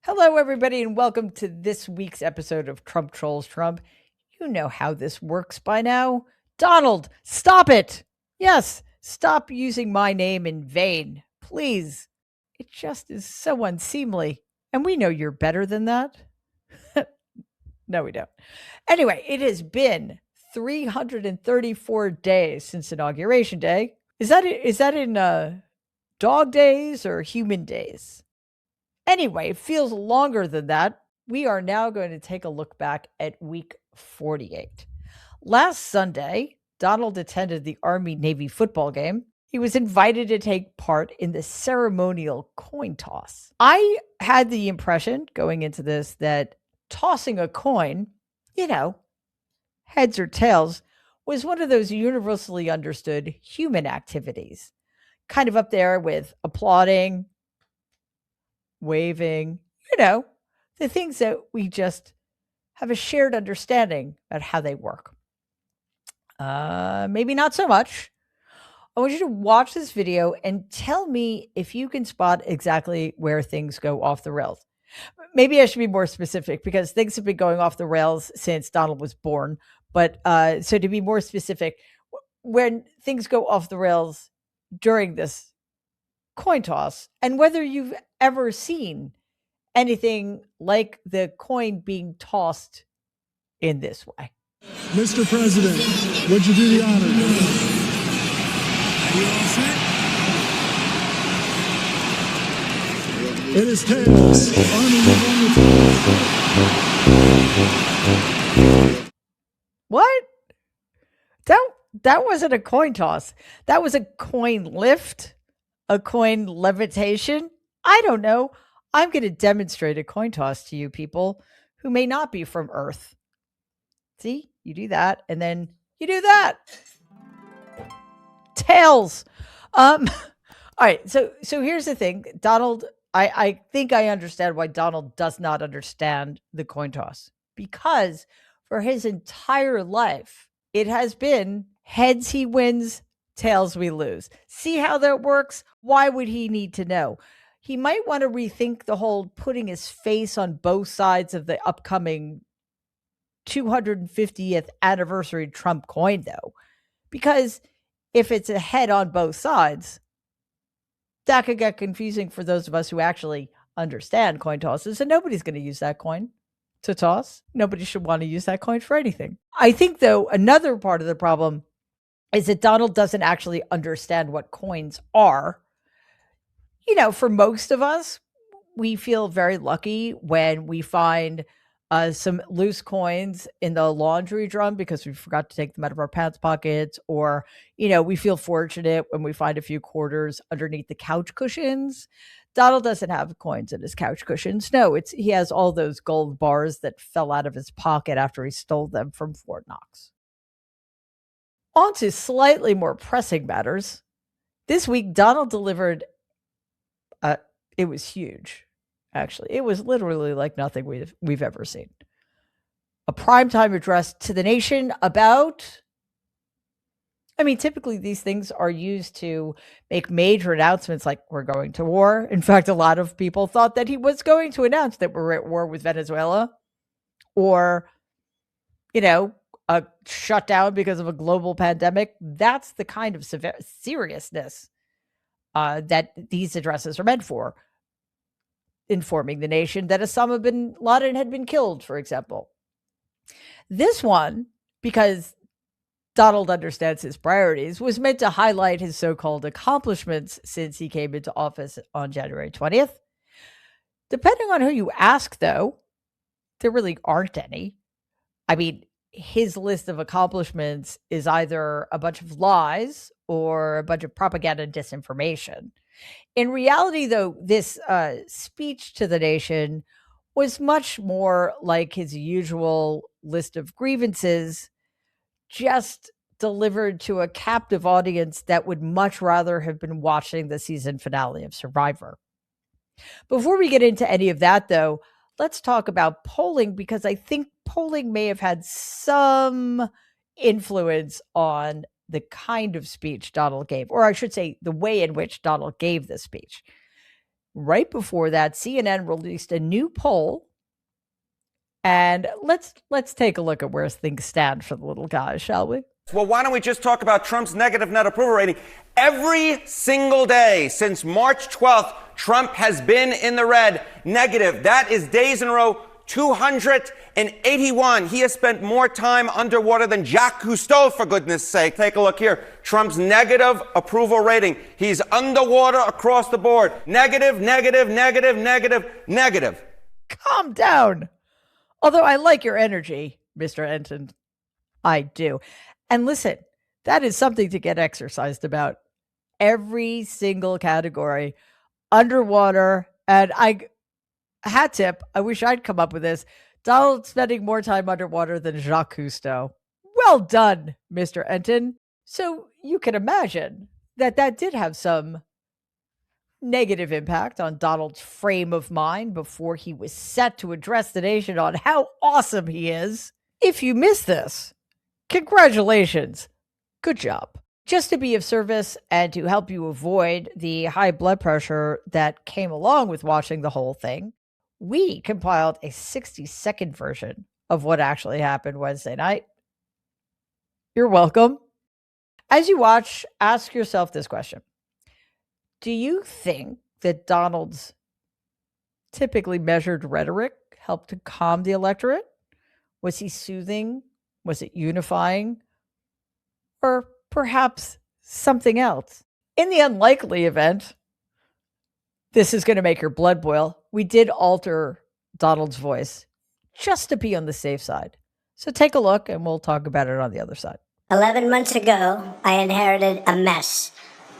Hello, everybody, and welcome to this week's episode of Trump Trolls Trump. You know how this works by now. Donald, stop it! Yes, stop using my name in vain, please. It just is so unseemly. And we know you're better than that. No, we don't. Anyway, it has been 334 days since Inauguration Day. Is that in dog days or human days? Anyway, it feels longer than that. We are now going to take a look back at week 48. Last Sunday, Donald attended the Army-Navy football game. He was invited to take part in the ceremonial coin toss. I had the impression going into this that tossing a coin, heads or tails, was one of those universally understood human activities, kind of up there with applauding, waving, the things that we just have a shared understanding about how they work. Maybe not so much. I want you to watch this video and tell me if you can spot exactly where things go off the rails. Maybe I should be more specific because things have been going off the rails since Donald was born. But so to be more specific, when things go off the rails during this coin toss, and whether you've ever seen anything like the coin being tossed in this way. Mr. President, would you do the honors? Are you all set? It is tails. What? That wasn't a coin toss. That was a coin lift, a coin levitation. I don't know. I'm going to demonstrate a coin toss to you people who may not be from Earth. See, you do that, and then you do that. Tails. All right. So here's the thing, Donald. I think I understand why Donald does not understand the coin toss, because for his entire life, it has been heads he wins, tails we lose. See how that works? Why would he need to know? He might want to rethink the whole putting his face on both sides of the upcoming 250th anniversary Trump coin, though, because if it's a head on both sides, that could get confusing for those of us who actually understand coin tosses, and nobody's going to use that coin to toss. Nobody should want to use that coin for anything. I think, though, another part of the problem is that Donald doesn't actually understand what coins are. For most of us, we feel very lucky when we find some loose coins in the laundry drum because we forgot to take them out of our pants pockets, or, we feel fortunate when we find a few quarters underneath the couch cushions. Donald doesn't have coins in his couch cushions. No, he has all those gold bars that fell out of his pocket after he stole them from Fort Knox. On to slightly more pressing matters. This week, Donald delivered it was huge, actually. It was literally like nothing we've ever seen. A primetime address to the nation about, typically these things are used to make major announcements like we're going to war. In fact, a lot of people thought that he was going to announce that we're at war with Venezuela, or, a shutdown because of a global pandemic. That's the kind of seriousness that these addresses are meant for. Informing the nation that Osama bin Laden had been killed, for example. This one, because Donald understands his priorities, was meant to highlight his so-called accomplishments since he came into office on January 20th. Depending on who you ask, though, there really aren't any. His list of accomplishments is either a bunch of lies or a bunch of propaganda and disinformation. In reality, though, this speech to the nation was much more like his usual list of grievances, just delivered to a captive audience that would much rather have been watching the season finale of Survivor. Before we get into any of that, though, let's talk about polling, because I think polling may have had some influence on the kind of speech Donald gave, or I should say the way in which Donald gave the speech. Right before that, CNN released a new poll, and let's take a look at where things stand for the little guy, shall we? Well, why don't we just talk about Trump's negative net approval rating? Every single day since March 12th, Trump has been in the red, negative. That is days in a row, 281. He has spent more time underwater than Jacques Cousteau, for goodness sake. Take a look here. Trump's negative approval rating. He's underwater across the board. Negative, negative, negative, negative, negative. Calm down. Although I like your energy, Mr. Ensign. I do. And listen, that is something to get exercised about. Every single category, underwater, and hat tip, I wish I'd come up with this. Donald spending more time underwater than Jacques Cousteau. Well done, Mr. Ensign. So you can imagine that did have some negative impact on Donald's frame of mind before he was set to address the nation on how awesome he is. If you missed this, congratulations. Good job. Just to be of service and to help you avoid the high blood pressure that came along with watching the whole thing, we compiled a 60-second version of what actually happened Wednesday night. You're welcome. As you watch, ask yourself this question. Do you think that Donald's typically measured rhetoric helped to calm the electorate? Was he soothing? Was it unifying? Or perhaps something else? In the unlikely event, this is going to make your blood boil. We did alter Donald's voice just to be on the safe side. So take a look and we'll talk about it on the other side. 11 months ago, I inherited a mess,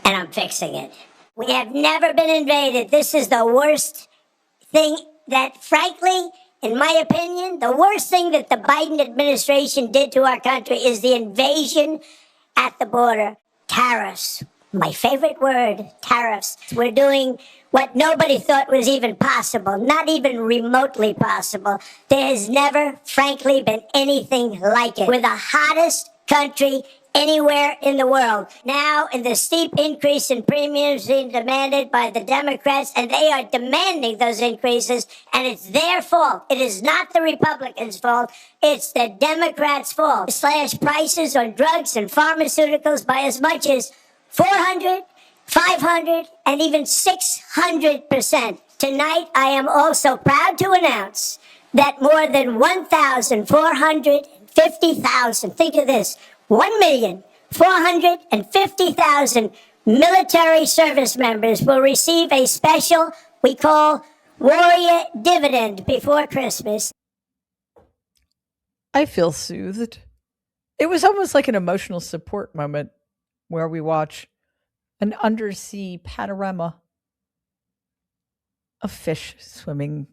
and I'm fixing it. We have never been invaded. This is the worst thing that, frankly, in my opinion, the worst thing that the Biden administration did to our country is the invasion at the border. Tariffs. My favorite word, tariffs. We're doing what nobody thought was even possible, not even remotely possible. There has never, frankly, been anything like it. We're the hottest country anywhere in the world. Now, in the steep increase in premiums being demanded by the Democrats, and they are demanding those increases, and it's their fault. It is not the Republicans' fault. It's the Democrats' fault. Slash prices on drugs and pharmaceuticals by as much as 400, 500, and even 600%. Tonight, I am also proud to announce that more than 1,450,000, think of this, 1,450,000 military service members will receive a special, we call, warrior dividend before Christmas. I feel soothed. It was almost like an emotional support moment where we watch an undersea panorama of fish swimming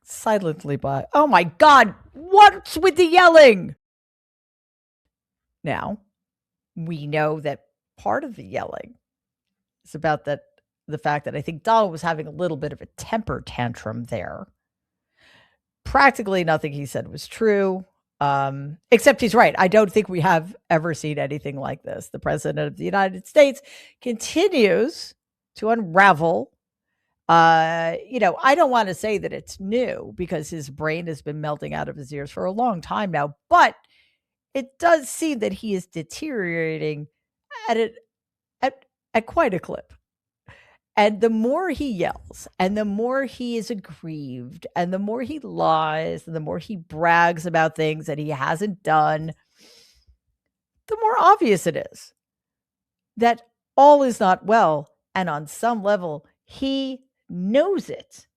silently by. Oh my God, what's with the yelling? Now, we know that part of the yelling is about the fact that I think Donald was having a little bit of a temper tantrum there. Practically nothing he said was true, except he's right. I don't think we have ever seen anything like this. The President of the United States continues to unravel. I don't want to say that it's new because his brain has been melting out of his ears for a long time now, but it does seem that he is deteriorating at quite a clip. And the more he yells, and the more he is aggrieved, and the more he lies, and the more he brags about things that he hasn't done, the more obvious it is that all is not well. And on some level, he knows it.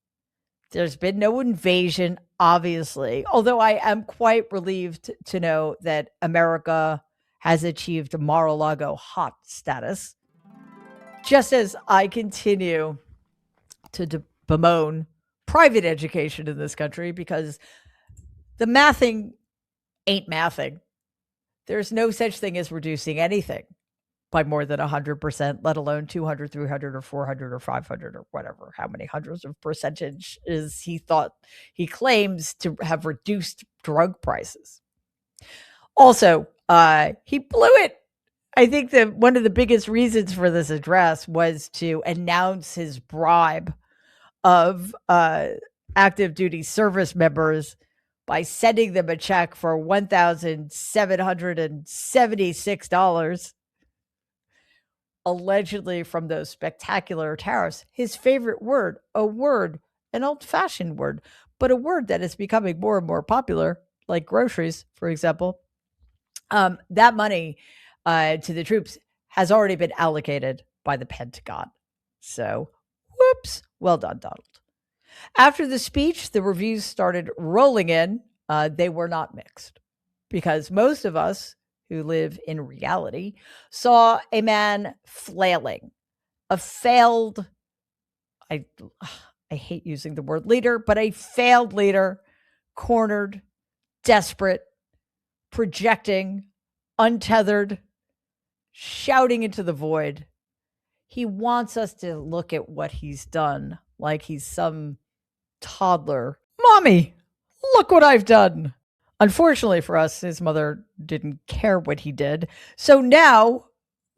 There's been no invasion, obviously, although I am quite relieved to know that America has achieved Mar-a-Lago hot status. Just as I continue to bemoan private education in this country because the mathing ain't mathing. There's no such thing as reducing anything by more than 100%, let alone 200, 300, or 400, or 500, or whatever, how many hundreds of percentages he claims to have reduced drug prices. Also, he blew it. I think that one of the biggest reasons for this address was to announce his bribe of active duty service members by sending them a check for $1,776, allegedly from those spectacular tariffs. His favorite word, an old-fashioned word, but a word that is becoming more and more popular, like groceries, for example. That money to the troops has already been allocated by the Pentagon. So, whoops, well done, Donald. After the speech, the reviews started rolling in. They were not mixed because most of us who live in reality saw a man flailing, a failed, I hate using the word leader, but a failed leader, cornered, desperate, projecting, untethered, shouting into the void. He wants us to look at what he's done like he's some toddler. Mommy, look what I've done. Unfortunately for us, his mother didn't care what he did. So now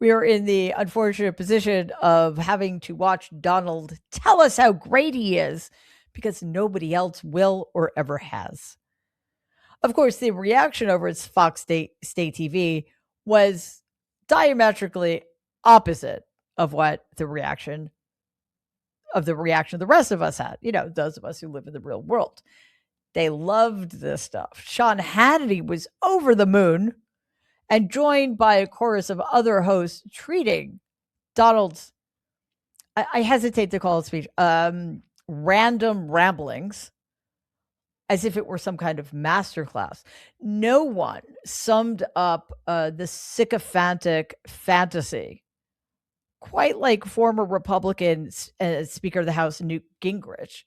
we are in the unfortunate position of having to watch Donald tell us how great he is because nobody else will or ever has. Of course, the reaction over at Fox State TV was diametrically opposite of what the reaction of the rest of us had, those of us who live in the real world. They loved this stuff. Sean Hannity was over the moon and joined by a chorus of other hosts treating Donald's, I hesitate to call it speech, random ramblings as if it were some kind of masterclass. No one summed up the sycophantic fantasy quite like former Republican Speaker of the House Newt Gingrich.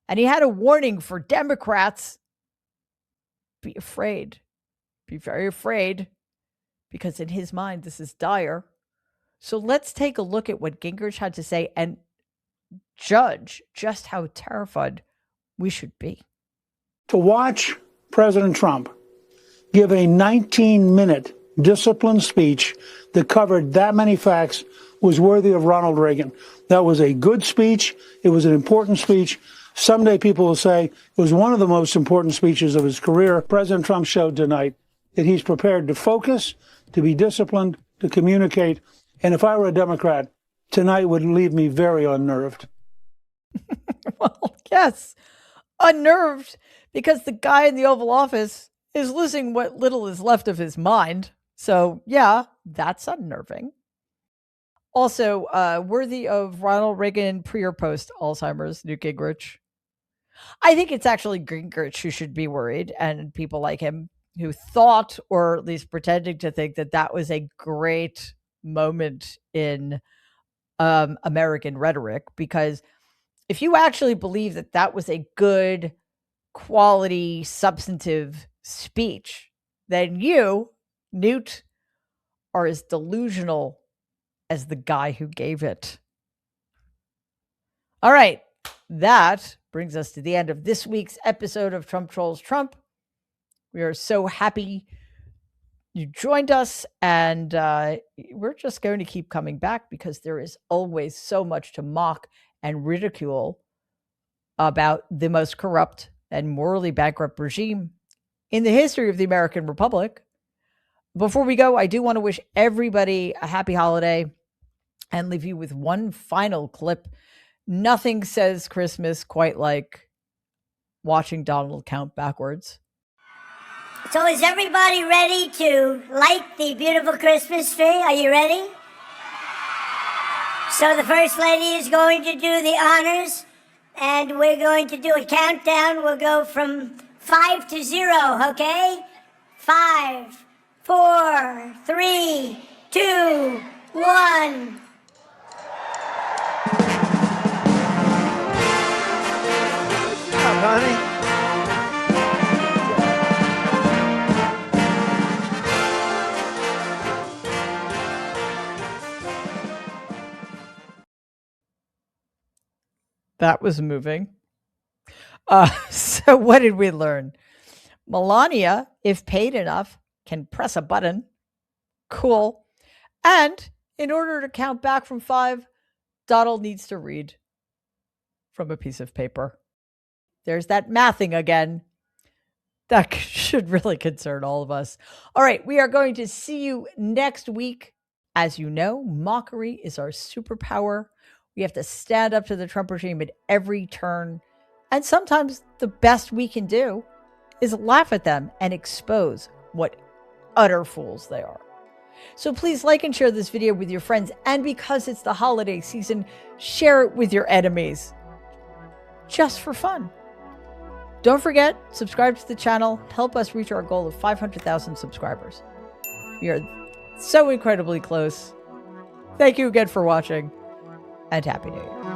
And he had a warning for Democrats. Be afraid. Be very afraid. Because in his mind, this is dire. So let's take a look at what Gingrich had to say and judge just how terrified we should be. To watch President Trump give a 19-minute disciplined speech that covered that many facts was worthy of Ronald Reagan. That was a good speech. It was an important speech. Someday people will say it was one of the most important speeches of his career. President Trump showed tonight that he's prepared to focus, to be disciplined, to communicate. And if I were a Democrat, tonight would leave me very unnerved. Well, yes, unnerved because the guy in the Oval Office is losing what little is left of his mind. So, yeah, that's unnerving. Also, worthy of Ronald Reagan pre or post Alzheimer's, Newt Gingrich. I think it's actually Gingrich who should be worried, and people like him who thought, or at least pretending to think, that that was a great moment in American rhetoric. Because if you actually believe that that was a good, quality, substantive speech, then you, Newt, are as delusional as the guy who gave it. All right, that brings us to the end of this week's episode of Trump Trolls Trump. We are so happy you joined us, and we're just going to keep coming back because there is always so much to mock and ridicule about the most corrupt and morally bankrupt regime in the history of the American Republic. Before we go, I do want to wish everybody a happy holiday and leave you with one final clip. Nothing says Christmas quite like watching Donald count backwards. So is everybody ready to light the beautiful Christmas tree? Are you ready? So the First Lady is going to do the honors, and we're going to do a countdown. We'll go from 5 to 0, okay? 5, 4, 3, 2, 1. Honey. That was moving. So what did we learn? Melania, if paid enough, can press a button. Cool. And in order to count back from 5, Donald needs to read from a piece of paper. There's that mathing again. That should really concern all of us. All right, we are going to see you next week. As you know, mockery is our superpower. We have to stand up to the Trump regime at every turn. And sometimes the best we can do is laugh at them and expose what utter fools they are. So please like and share this video with your friends. And because it's the holiday season, share it with your enemies. Just for fun. Don't forget, subscribe to the channel. Help us reach our goal of 500,000 subscribers. We are so incredibly close. Thank you again for watching, and Happy New Year.